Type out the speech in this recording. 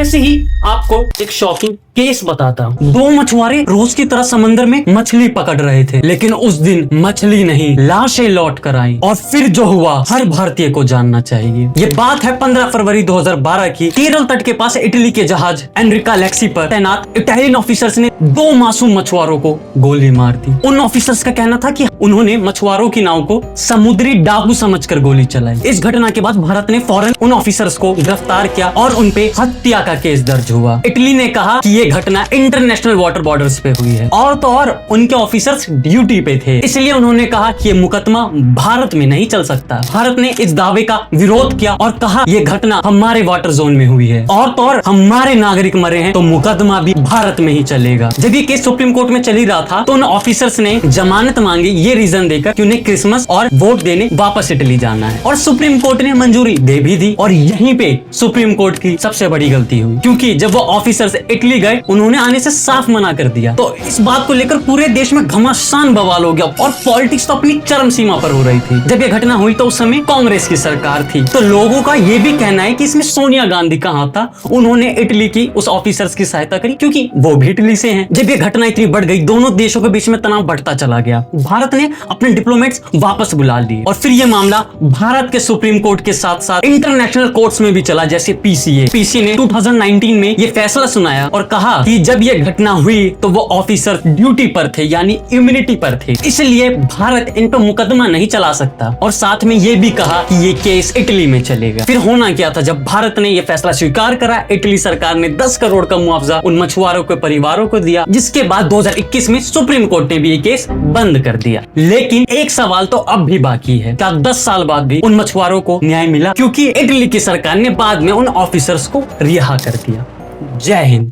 ऐसे ही आपको एक शॉकिंग केस बताता हूँ। दो मछुआरे रोज की तरह समंदर में मछली पकड़ रहे थे, लेकिन उस दिन मछली नहीं, लाशें लौट कर आई। और फिर जो हुआ हर भारतीय को जानना चाहिए। ये बात है 15 फरवरी 2012 की। केरल तट के पास इटली के जहाज एनरिका लेक्सी पर तैनात इटालियन ऑफिसर्स ने दो मासूम मछुआरों को गोली मार दी। उन ऑफिसर्स का कहना था कि उन्होंने मछुआरों की नाव को समुद्री डाकू समझकर गोली चलाई। इस घटना के बाद भारत ने फौरन उन ऑफिसर्स को गिरफ्तार किया और उन पे हत्या का केस दर्ज हुआ। इटली ने कहा कि ये घटना इंटरनेशनल वाटर बॉर्डर्स पे हुई है और तो और उनके ऑफिसर्स ड्यूटी पे थे, इसलिए उन्होंने कहा कि ये मुकदमा भारत में नहीं चल सकता। भारत ने इस दावे का विरोध किया और कहा ये घटना हमारे वाटर जोन में हुई है और तो और हमारे नागरिक मरे हैं तो मुकदमा भी भारत में ही चलेगा। जब ये केस सुप्रीम कोर्ट में चल ही रहा था तो उन ऑफिसर्स ने जमानत मांगी, ये रीजन देकर कि उन्हें क्रिसमस और वोट देने वापस इटली जाना है, और सुप्रीम कोर्ट ने मंजूरी दे भी दी। और यहीं पे सुप्रीम कोर्ट की सबसे बड़ी गलती हुई, क्योंकि जब वो ऑफिसर्स इटली गए उन्होंने आने से साफ मना कर दिया। तो इस बात को लेकर पूरे देश में घमासान बवाल हो गया और पॉलिटिक्स तो अपनी चरम सीमा पर हो रही थी। जब ये घटना हुई तो उस समय कांग्रेस की सरकार थी, तो लोगों का ये भी कहना है कि इसमें सोनिया गांधी कहां था, उन्होंने इटली की उस ऑफिसर्स की सहायता करी क्योंकि वो भी इटली से हैं। जब ये घटना इतनी बढ़ गई, दोनों देशों के बीच में तनाव बढ़ता चला गया। भारत ने अपने डिप्लोमेट्स वापस बुला लिए और फिर ये मामला भारत के सुप्रीम कोर्ट के साथ साथ इंटरनेशनल कोर्ट्स में भी चला, जैसे पीसीए ने 2019 में ये फैसला सुनाया और कहा कि जब ये घटना हुई तो वो ऑफिसर ड्यूटी पर थे, यानी इम्यूनिटी पर थे, इसलिए भारत इन पर मुकदमा नहीं चला सकता। और साथ में ये भी कहा कि ये केस इटली में चलेगा। फिर होना क्या था, जब भारत ने ये फैसला स्वीकार करा, इटली सरकार ने 10 करोड़ का मुआवजा उन मछुआरों के परिवारों को दिया, जिसके बाद 2021 में सुप्रीम कोर्ट ने भी ये केस बंद कर दिया। लेकिन एक सवाल तो अब भी बाकी है, क्या 10 साल बाद भी उन मछुआरों को न्याय मिला? क्योंकि इटली की सरकार ने बाद में उन ऑफिसर्स को रिहा कर दिया। जय हिंद।